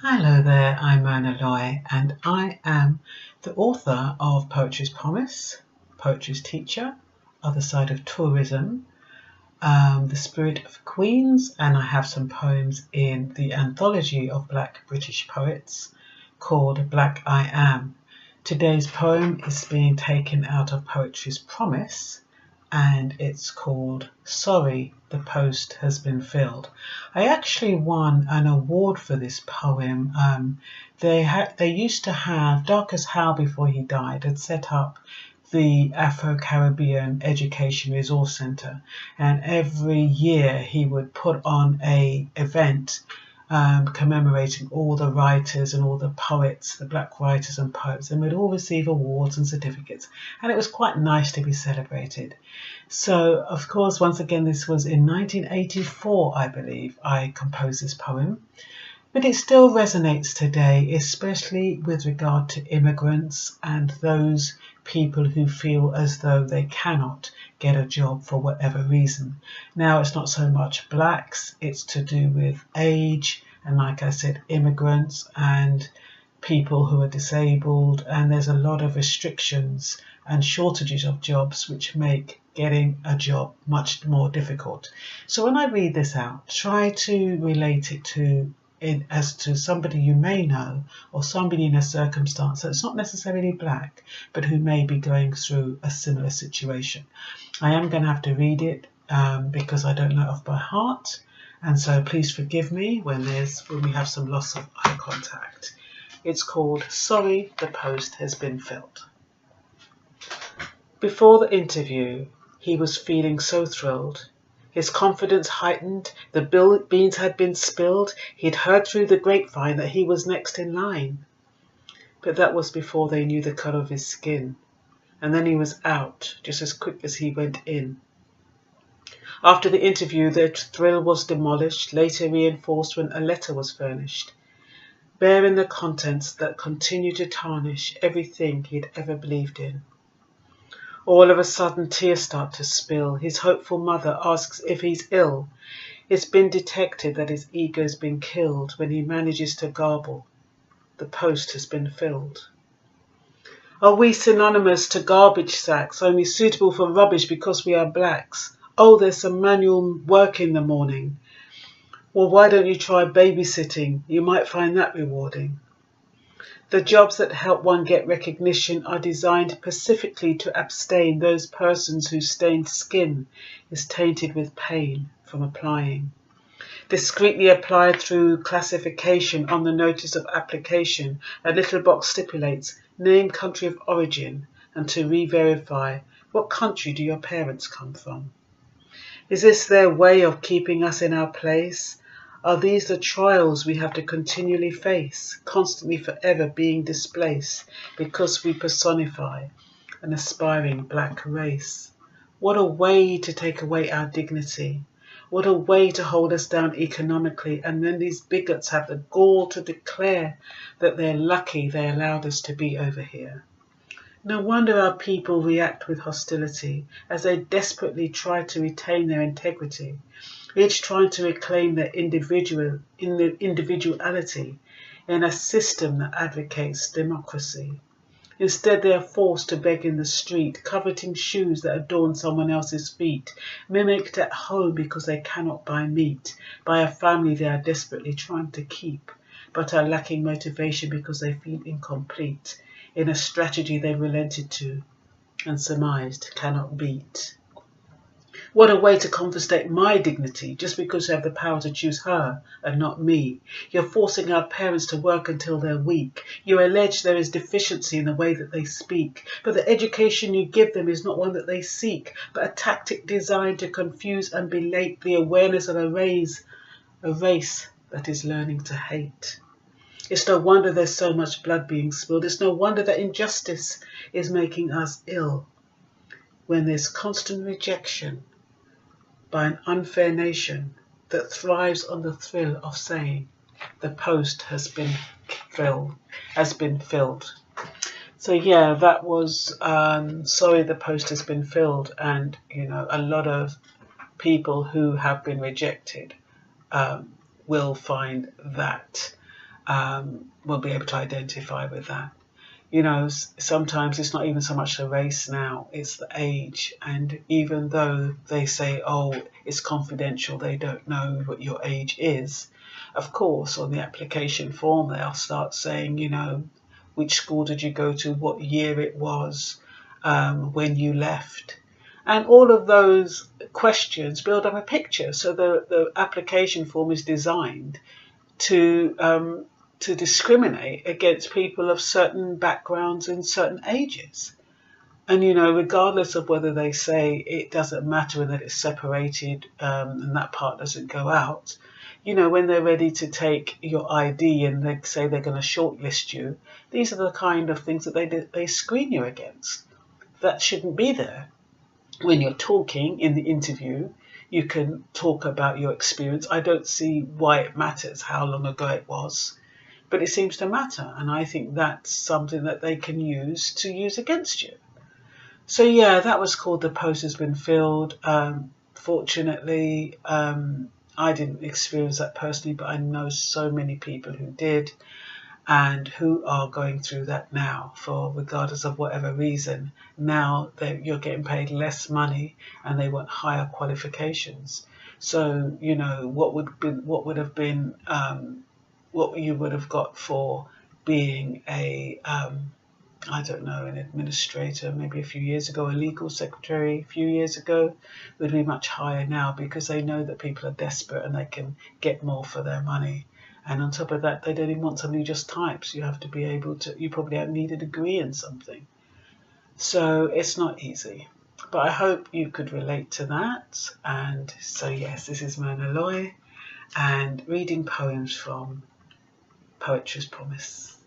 Hello there, I'm Myrna and I am the author of Poetry's Promise, Poetry's Teacher, Other Side of Tourism, The Spirit of Queens, and I have some poems in the anthology of Black British poets called Black I Am. Today's poem is being taken out of Poetry's Promise and it's called Sorry, the Post Has Been Filled. I actually won an award for this poem. They used to have, Darcus Howe before he died had set up the Afro-Caribbean Education Resource Centre, and every year he would put on a event commemorating all the writers and all the poets, the black writers and poets, and we'd all receive awards and certificates, and it was quite nice to be celebrated. So, of course, once again, this was in 1984, I believe, I composed this poem, but it still resonates today, especially with regard to immigrants and those people who feel as though they cannot get a job for whatever reason. Now, it's not so much blacks, it's to do with age and, like I said, immigrants and people who are disabled, and there's a lot of restrictions and shortages of jobs which make getting a job much more difficult. So when I read this out, try to relate it as to somebody you may know or somebody in a circumstance that's not necessarily black but who may be going through a similar situation. I am going to have to read it because I don't know it off by heart, and so please forgive me when we have some loss of eye contact. It's called Sorry, the Post Has Been Filled. Before the interview, he was feeling so thrilled. His confidence heightened, the beans had been spilled, he'd heard through the grapevine that he was next in line. But that was before they knew the colour of his skin, and then he was out just as quick as he went in. After the interview, their thrill was demolished, later reinforced when a letter was furnished, bearing the contents that continued to tarnish everything he'd ever believed in. All of a sudden, tears start to spill. His hopeful mother asks if he's ill. It's been detected that his ego's been killed when he manages to garble. The post has been filled. Are we synonymous to garbage sacks, only suitable for rubbish because we are blacks? Oh, there's some manual work in the morning. Well, why don't you try babysitting? You might find that rewarding. The jobs that help one get recognition are designed specifically to abstain those persons whose stained skin is tainted with pain from applying. Discreetly applied through classification on the notice of application, a little box stipulates name country of origin and to re-verify what country do your parents come from. Is this their way of keeping us in our place? Are these the trials we have to continually face, constantly forever being displaced because we personify an aspiring black race? What a way to take away our dignity. What a way to hold us down economically, and then these bigots have the gall to declare that they're lucky they allowed us to be over here. No wonder our people react with hostility as they desperately try to retain their integrity, each trying to reclaim their individuality in a system that advocates democracy. Instead, they are forced to beg in the street, coveting shoes that adorn someone else's feet, mimicked at home because they cannot buy meat, by a family they are desperately trying to keep, but are lacking motivation because they feel incomplete in a strategy they relented to and surmised cannot beat. What a way to confiscate my dignity just because you have the power to choose her and not me. You're forcing our parents to work until they're weak. You allege there is deficiency in the way that they speak, but the education you give them is not one that they seek, but a tactic designed to confuse and belate the awareness of a race that is learning to hate. It's no wonder there's so much blood being spilled. It's no wonder that injustice is making us ill when there's constant rejection by an unfair nation that thrives on the thrill of saying the post has been filled. So yeah, that was Sorry, the Post Has Been Filled, and a lot of people who have been rejected will find that will be able to identify with that. You know, sometimes it's not even so much the race now, it's the age. And even though they say, oh, it's confidential, they don't know what your age is, of course, on the application form, they'll start saying, you know, which school did you go to, what year it was, when you left. And all of those questions build up a picture. So the application form is designed to discriminate against people of certain backgrounds and certain ages. And, you know, regardless of whether they say it doesn't matter and that it's separated and that part doesn't go out, you know, when they're ready to take your ID and they say they're going to shortlist you, these are the kind of things that they screen you against. That shouldn't be there. When you're talking in the interview, you can talk about your experience. I don't see why it matters how long ago it was, but it seems to matter. And I think that's something that they can use against you. So yeah, that was called The Post Has Been Filled. Fortunately, I didn't experience that personally, but I know so many people who did and who are going through that now, for regardless of whatever reason. Now you're getting paid less money and they want higher qualifications. So, you know, what you would have got for being I don't know, an administrator maybe a few years ago, a legal secretary a few years ago, would be much higher now, because they know that people are desperate and they can get more for their money. And on top of that, they don't even want somebody who just types. You have to be able to, you probably need a degree in something. So it's not easy. But I hope you could relate to that. And so yes, this is Myrna and reading poems from Poetry's Promise.